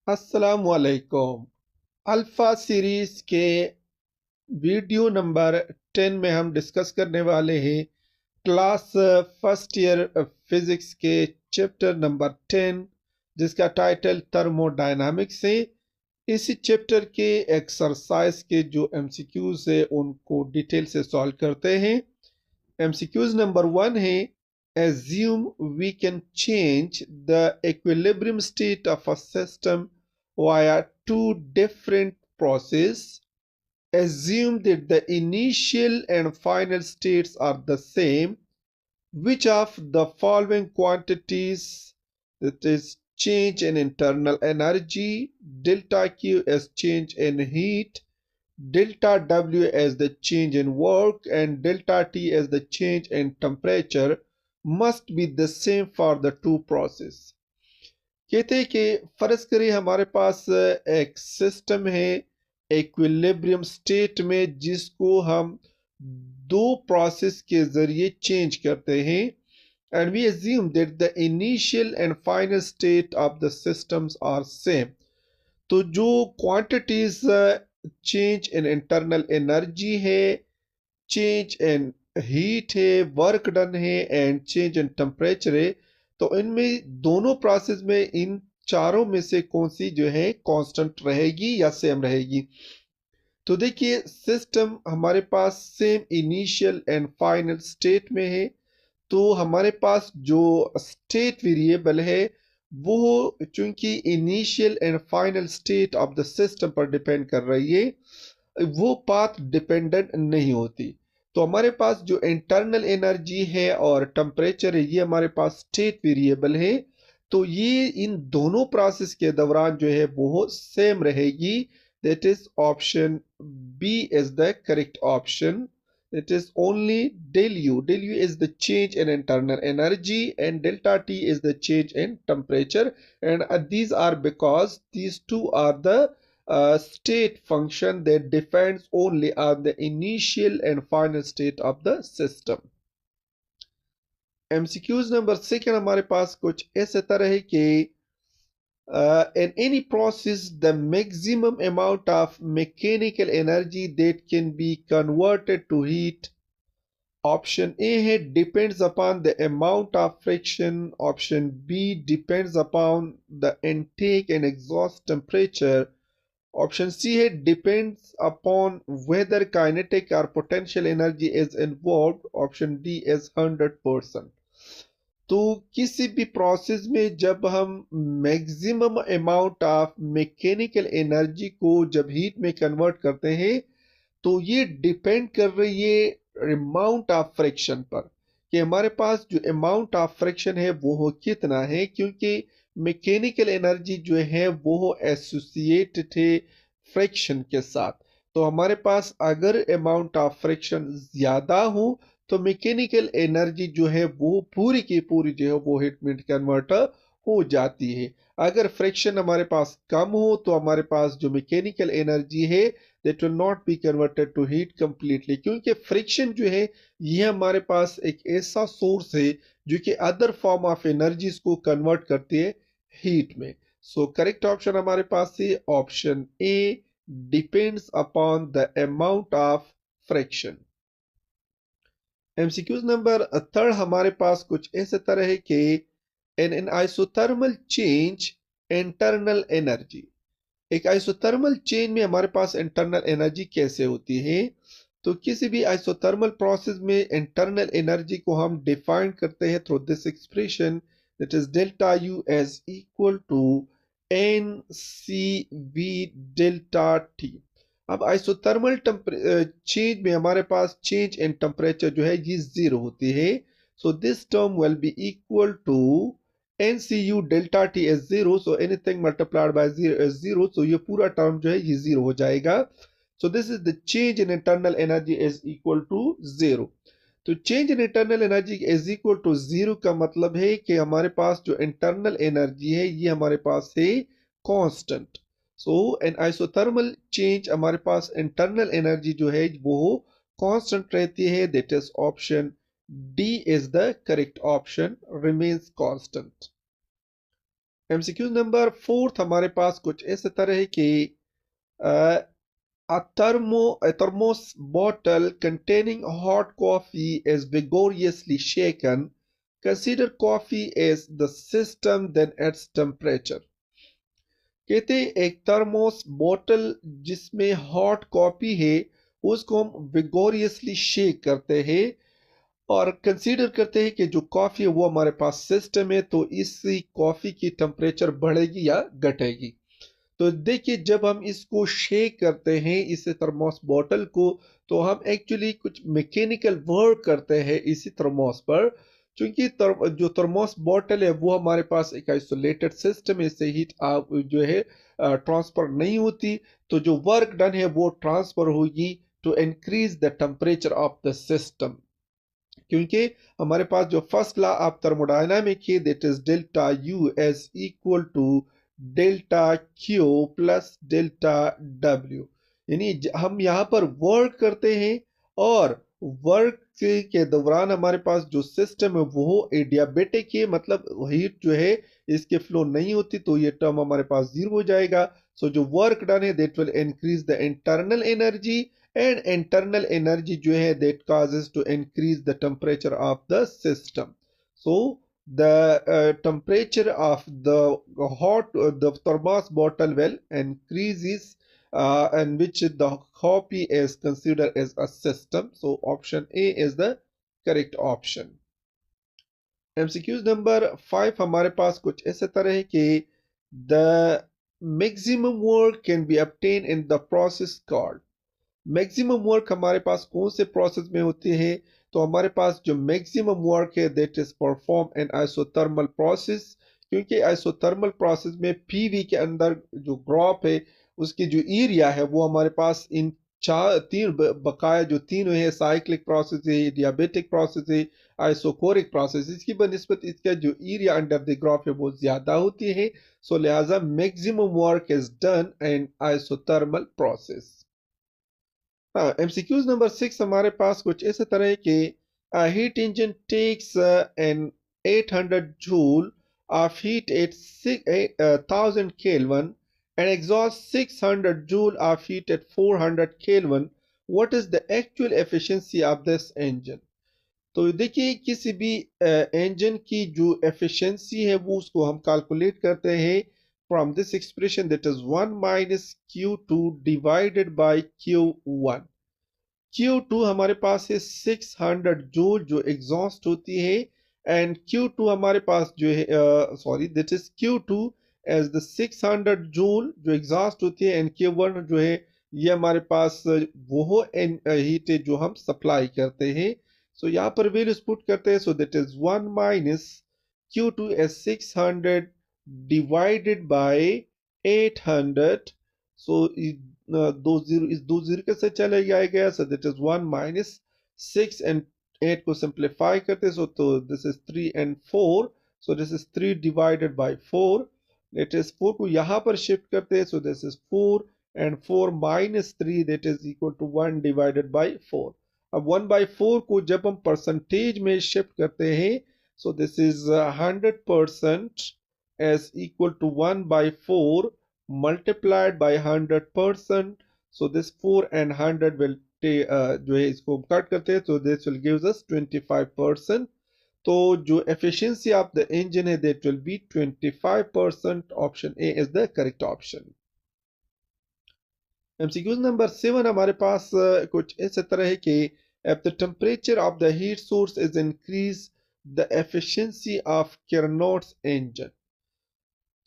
अस्सलामुअलैकुम। Alpha series के video number 10 में हम डिस्कस करने वाले हैं क्लास फर्स्ट ईयर फिजिक्स के चैप्टर नंबर 10, जिसका टाइटल थर्मोडायनामिक्स है। इसी चैप्टर के एक्सरसाइज के जो एमसीक्यूज है उनको डिटेल से सॉल्व करते हैं। एमसीक्यूज नंबर 1 है, assume we can change the equilibrium state of a system via two different processes. Assume that the initial and final states are the same. Which of the following quantities, that is change in internal energy, delta Q as change in heat, delta W as the change in work, and delta T as the change in temperature, must be the same for the two process. कहते हैं कि फर्ज करिए हमारे पास एक system है equilibrium state में, जिसको हम दो प्रोसेस के जरिए चेंज करते हैं, and we assume that the initial and final state of the systems are same. तो जो quantities change in internal energy है, चेंज इन हीट है, वर्क डन है, एंड चेंज इन टेम्परेचर है, तो इनमें दोनों प्रोसेस में इन चारों में से कौन सी जो है कांस्टेंट रहेगी या सेम रहेगी। तो देखिए सिस्टम हमारे पास same initial and final state में है, तो हमारे पास जो स्टेट वेरिएबल है वो चूंकि initial and final state of the system पर डिपेंड कर रही है, वो पाथ डिपेंडेंट नहीं होती। तो हमारे पास जो इंटरनल एनर्जी है और टेम्परेचर है, ये हमारे पास स्टेट वेरिएबल है, तो ये इन दोनों प्रोसेस के दौरान जो है वो सेम रहेगी। That is option B is the correct option. It is only del U. Del U is the change in internal energy and delta T is the change in temperature. And these are because these two are the state function that depends only on the initial and final state of the system. MCQs number second हमारे पास कुछ ऐसे तरह है कि in any process the maximum amount of mechanical energy that can be converted to heat. Option A है depends upon the amount of friction. Option B depends upon the intake and exhaust temperature. Option C है depends upon whether kinetic or potential energy is involved. Option D is 100%. तो किसी भी process में जब हम maximum amount of mechanical energy को जब heat में कन्वर्ट करते हैं, तो ये डिपेंड कर रही है अमाउंट ऑफ फ्रिक्शन पर, कि हमारे पास जो अमाउंट ऑफ फ्रिक्शन है वो कितना है, क्योंकि मैकेनिकल एनर्जी जो है वो एसोसिएटेड है फ्रिक्शन के साथ। तो हमारे पास अगर अमाउंट ऑफ फ्रिक्शन ज्यादा हो तो मैकेनिकल एनर्जी जो है वो पूरी की पूरी जो है वो हीट में कन्वर्ट हो जाती है। अगर फ्रिक्शन हमारे पास कम हो तो हमारे पास जो मैकेनिकल एनर्जी है that will not be converted to heat completely, क्योंकि फ्रिक्शन जो है ये हमारे पास एक ऐसा सोर्स है जो कि अदर फॉर्म ऑफ एनर्जीज को कन्वर्ट करती है हीट में। सो करेक्ट ऑप्शन हमारे पास है option A, depends upon the amount of friction. MCQs number third हमारे पास कुछ ऐसे तरह है कि in an isothermal change internal energy, एक आइसोथर्मल चेंज में हमारे पास इंटरनल एनर्जी कैसे होती है। तो किसी भी आइसोथर्मल प्रोसेस में इंटरनल एनर्जी को हम डिफाइन करते हैं through this expression, that is delta U as equal to N C V delta T. अब आइसोथर्मल चेंज में हमारे पास चेंज इन टेम्परेचर जो है ये जीरो होती है, so this term will be equal to NCU delta T is zero, so anything multiplied by zero is zero, so ये पूरा टर्म जो है ये जीरो हो जाएगा। So this is the change in internal energy is equal to zero. तो change in internal energy is equal to zero का मतलब है कि हमारे पास जो इंटरनल एनर्जी है ये हमारे पास है कांस्टेंट। सो एन आइसोथर्मल चेंज हमारे पास इंटरनल एनर्जी जो है वो कांस्टेंट रहती है, that is option D is the correct option, remains constant. MCQ number 4 हमारे पास कुछ इस तरह है कि a thermos bottle containing hot coffee is vigorously shaken. Consider coffee as the system then its temperature. कहते हैं एक थर्मोस बोतल जिसमें हॉट कॉफी है उसको हम विगोरियसली शेक करते हैं और कंसीडर करते हैं कि जो कॉफी है वो हमारे पास सिस्टम है, तो इसी कॉफी की टेम्परेचर बढ़ेगी या घटेगी। तो देखिए जब हम इसको शेक करते हैं इस थर्मोस बॉटल को, तो हम एक्चुअली कुछ मैकेनिकल वर्क करते हैं इसी थर्मोस पर। क्योंकि जो थर्मोस बॉटल है वो हमारे पास एक आइसोलेटेड सिस्टम है, इससे हीट जो है ट्रांसफर नहीं होती, तो जो वर्क डन है वो ट्रांसफर होगी to increase the temperature of the system. क्योंकि हमारे पास जो फर्स्ट लॉ ऑफ थर्मोडायनामिक है that is delta U as equal to delta Q plus delta W. यानी हम यहाँ पर वर्क करते हैं और वर्क के दौरान हमारे पास जो सिस्टम है वो एडियाबेटिक है, मतलब हीट जो है इसके फ्लो नहीं होती, तो ये टर्म हमारे पास जीरो हो जाएगा। सो जो वर्क डन है that will increase the internal energy, and internal energy जो है that causes to increase the temperature of the system. So the temperature of the the thermos bottle will increases, and which the coffee is considered as a system. So option A is the correct option. MCQs number 5 हमारे पास कुछ ऐसे तरह है कि the maximum work can be obtained in the process called। Maximum work हमारे पास कौन से प्रोसेस में होती है, तो हमारे पास जो मैक्सिमम वर्क है that is perform in isothermal process. क्योंकि आइसोथर्मल प्रोसेस में पीवी के अंदर जो ग्राफ है उसकी जो एरिया है वो हमारे पास इन तीन बकाया जो तीनों है, साइक्लिक प्रोसेस है, डियाबेटिक प्रोसेस है, आइसोकोरिक प्रोसेस, इसकी बनस्बत इसका जो एरिया अंडर द ग्राफ है वो ज्यादा होती है। सो लिहाजा maximum work is done in isothermal process. हाँ, एमसीक्यूज नंबर 6 हमारे पास कुछ इस तरह के heat engine takes in 800 joule of heat at 1000 Kelvin and exhaust 600 joule of heat at 400 Kelvin. What is the actual efficiency of this engine? तो देखिए किसी भी इंजन की जो एफिशिएंसी है वो उसको हम कैलकुलेट करते हैं from this expression that is 1 minus Q2 divided by Q1। Q2 हमारे पास है 600 जूल जो एग्जॉस्ट होती है, एंड Q2 हमारे पास जो है sorry that is Q2 as the 600 joule जो एग्जॉस्ट होती है, एंड Q1 जो है ये हमारे पास वो हीट है जो हम सप्लाई करते हैं। सो यहाँ पर वैल्यूज पुट करते हैं, so that is 1 minus Q2 as 600 divided by 800। So दो जीरो इस दो जीरो के साथ चले गया, so that is 1 minus 6 and 8 को सिंप्लीफाई करते सो तो this is 3 and 4। So this is 3 divided by 4। That is 4 को यहाँ पर शिफ्ट करते हैं, so this is 4 and 4 minus 3 that is equal to 1 divided by 4। अब 1 बाय 4 को जब हम परसेंटेज में शिफ्ट करते हैं, so this is 100% as equal to 1 by 4 multiplied by 100%. So this 4 and 100 will जो है इसको कट करते हैं, so this will gives us 25%. तो जो efficiency of the engine है that will be 25%. Option A is the correct option. MCQ number 7 हमारे पास कुछ इस तरह है कि if the temperature of the heat source is increased, the efficiency of Carnot's engine।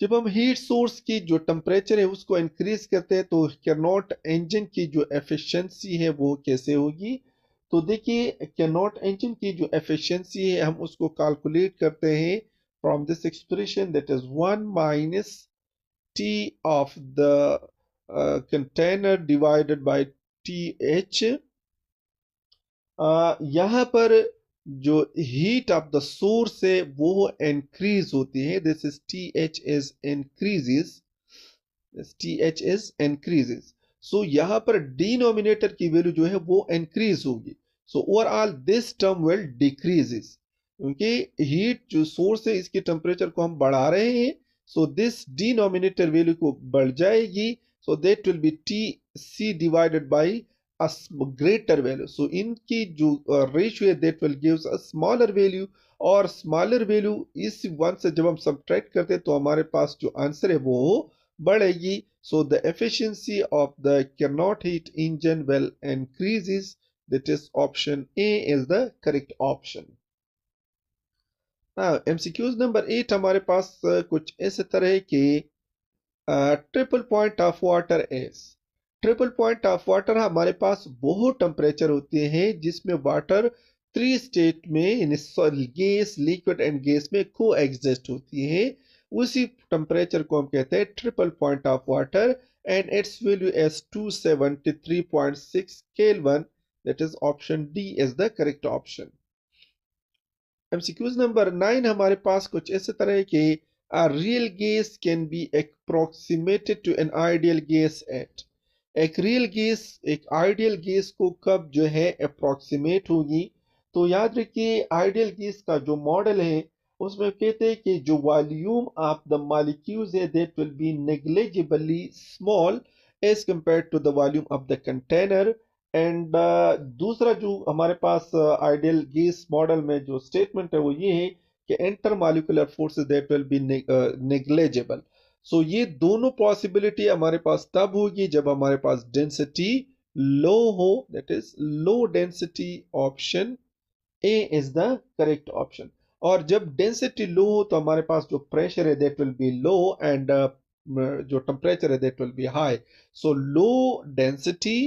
जब हम हीट सोर्स की जो टेम्परेचर है उसको इंक्रीज करते हैं तो कैनॉट इंजन की जो एफिशिएंसी है वो कैसे होगी। तो देखिए कैनॉट इंजन की जो एफिशिएंसी है हम उसको कैलकुलेट करते हैं from this expression that is 1 minus T of the container divided by T H. यहाँ पर जो हीट ऑफ द सोर्स है वो इंक्रीज होती है, this is T H is increases, T H is increases. So यहाँ पर डिनोमिनेटर की वैल्यू जो है वो इंक्रीज होगी, so overall this term will decreases. क्योंकि हीट जो सोर्स है इसके टेम्परेचर को हम बढ़ा रहे हैं, सो दिस डिनोमिनेटर वैल्यू को बढ़ जाएगी, so that will be T C divided by a greater value. So इनकी जो रेशियो है that will gives a smaller value, और स्मॉलर वैल्यू इस वन से जब हम सब्ट्रैक्ट करते हैं तो हमारे पास जो आंसर है वो बढ़ेगी. So the efficiency of the Carnot heat engine will increases. That is option A is the correct option. Now MCQs number 8 हमारे पास कुछ इस तरह के triple point of water is. Triple point of water हमारे पास वो टेम्परेचर होते हैं जिसमें वाटर थ्री स्टेट में गैस, लिक्विड एंड गैस में को एग्जिस्ट होती है. उसी टेम्परेचर को हम कहते हैं triple point of water, and it's value is 273.6 kelvin. That is option D is the correct option. MCQs number 9 हमारे पास कुछ इस तरह के a real gas can be approximated to an ideal gas at. एक रियल गैस एक ideal gas को कब जो है अप्रोक्सीमेट होगी, तो याद रखिए आइडियल गैस का जो मॉडल है उसमें कहते हैं कि जो वॉल्यूम ऑफ द मॉलिक्यूल्स है that will be negligibly small as compared to the volume of the container. And दूसरा जो हमारे पास आइडियल गैस मॉडल में जो स्टेटमेंट है वो ये है कि intermolecular forces that will be negligible. So ये दोनों पॉसिबिलिटी हमारे पास तब होगी जब हमारे पास डेंसिटी लो हो. That is low density. Option A is the correct option. और जब डेंसिटी लो हो तो हमारे पास जो प्रेशर है that will B low, and जो टेम्परेचर है that will B high. So low density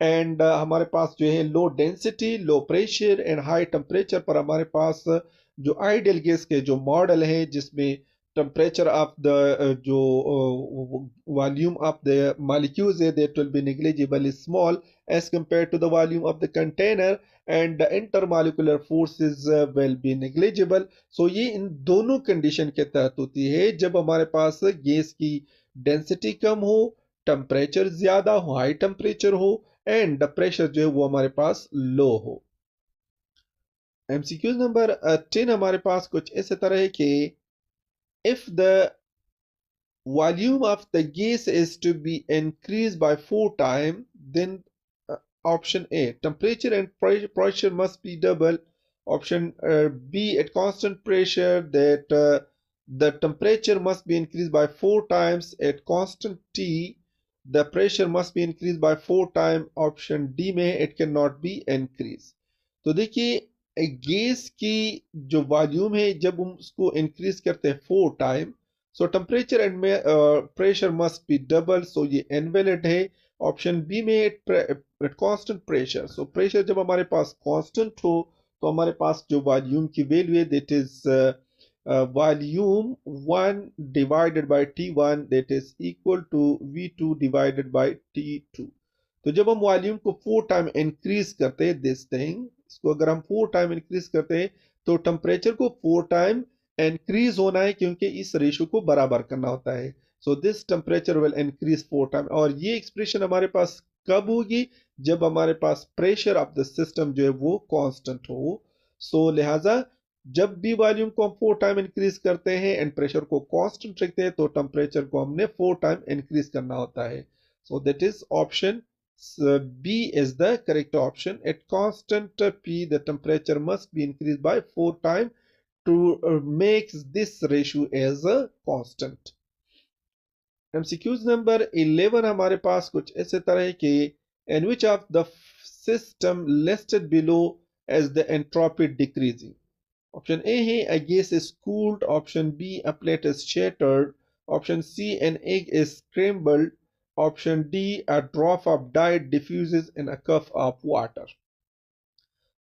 and हमारे पास जो है low density, low pressure and high temperature पर हमारे पास जो आइडियल गैस के जो मॉडल है जिसमें temperature of the जो volume of the molecules है that will be negligibly small as compared to the volume of the container, and the intermolecular forces will be negligible. So ये इन दोनों condition के तहत होती है जब हमारे पास गैस की डेंसिटी कम हो, टेम्परेचर ज्यादा हो, हाई टेम्परेचर हो, एंड प्रेशर जो है वो हमारे पास लो हो. एमसीक्यूज नंबर 10 हमारे पास कुछ इस तरह है कि if the volume of the gas is to be increased by 4 times, then option A, temperature and pressure must be double. Option B, at constant pressure that the temperature must be increased by 4 times. At constant T, the pressure must be increased by 4 times. Option D में it cannot be increased. तो देखिए gas की जो volume है जब हम उसको increase करते हैं 4 टाइम, सो टेम्परेचर एंड में प्रेशर मस्ट बी डबल. सो ये इनवैलिड है. ऑप्शन बी में at constant pressure. So pressure जब हमारे पास कांस्टेंट हो तो हमारे पास जो वॉल्यूम की वैल्यू है that is volume 1 divided by T1 that is equal to V2 divided by T2. तो जब हम वॉल्यूम को 4 टाइम इंक्रीज करते हैं दिस थिंग, इसको अगर हम 4 टाइम इंक्रीज करते हैं तो टेम्परेचर को 4 टाइम इंक्रीज होना है क्योंकि इस रेशियो को बराबर करना होता है. So this temperature will increase 4 time. और ये एक्सप्रेशन हमारे पास कब होगी? जब हमारे पास प्रेशर ऑफ द सिस्टम जो है वो कांस्टेंट हो. सो लिहाजा जब भी वॉल्यूम को हम 4 टाइम इंक्रीज करते हैं एंड प्रेशर को कांस्टेंट रखते हैं तो टेम्परेचर को हमने 4 टाइम इंक्रीज करना होता है. सो that is option B is the correct option. At constant P, the temperature must be increased by 4 times to make this ratio as a constant. MCQs number 11 हमारे पास कुछ ऐसे तरह के in which of the system listed below as the entropy decreasing. Option A है a gas is cooled. Option B, a plate is shattered. Option C, an egg is scrambled. Option D, a drop of dye diffuses in a cup of water.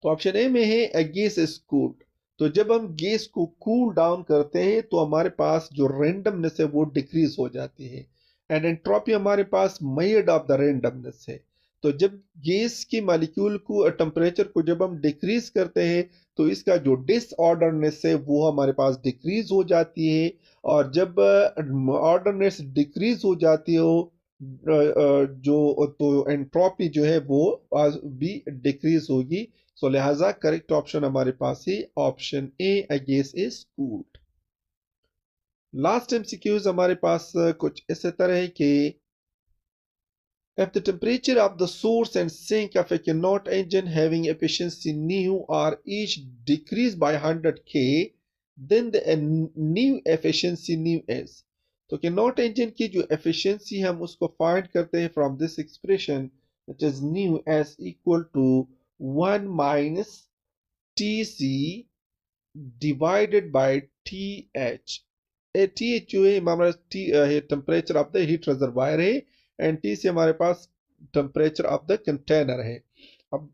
तो option A में है a gas is cooled. तो जब हम gas को cool down करते हैं तो हमारे पास जो रेंडमनेस है वो डिक्रीज हो जाती है, एंड एंट्रोपी हमारे पास मेड ऑफ द रेंडमनेस है. तो जब गैस की मॉलिक्यूल को टेम्परेचर को जब हम डिक्रीज करते हैं तो इसका जो डिसऑर्डरनेस है वो हमारे पास डिक्रीज हो जाती है, और जब ऑर्डरनेस डिक्रीज हो जाती हो जो तो एंट्रोपी जो है वो भी डिक्रीज होगी. सो लिहाजा करेक्ट ऑप्शन हमारे पास है option A, a gas is cooled. Last MCQs हमारे पास कुछ इस तरह है कि if the temperature of the source and sink of a Carnot engine having efficiency nu are each decreased by 100 K, then the new efficiency nu is. तो Carnot engine की जो efficiency हम उसको find करते हैं from this expression, which is nu as equal to 1 minus TC divided by TH. TH जो है हमारा temperature of the heat reservoir है एंड T से हमारे पास टेम्परेचर ऑफ द कंटेनर है। अब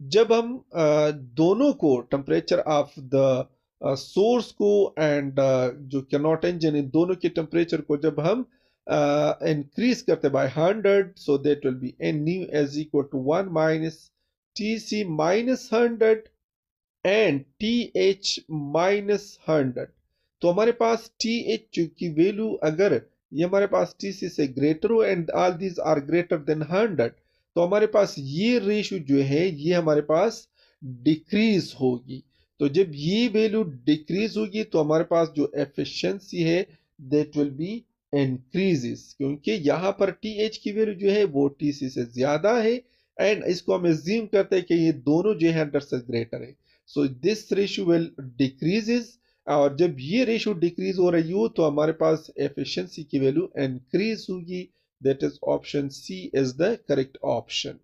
जब हम दोनों को टेम्परेचर ऑफ द सोर्स को एंड जो कैनॉट इंजन इन दोनों के टेम्परेचर को जब हम इंक्रीज करते by 100, so that will be an new as equal to 1 minus TC minus 100 and TH minus 100। तो हमारे पास TH की वैल्यू अगर ये हमारे पास TC से ग्रेटर हो and all these are greater than 100, तो हमारे पास ये रेशियो जो है ये हमारे पास डिक्रीज होगी। तो जब ये वैल्यू डिक्रीज होगी तो हमारे पास जो एफिशिएंसी है दैट विल बी इंक्रीजेस, क्योंकि यहाँ पर TH की वैल्यू जो है वो TC से ज्यादा है एंड इसको हम एज्यूम करते हैं कि ये दोनों जो है 100 से ग्रेटर है। So this ratio will decreases, और जब ये रेशियो डिक्रीज हो रही हो तो हमारे पास एफिशिएंसी की वैल्यू इंक्रीज होगी। That is option C is the correct option.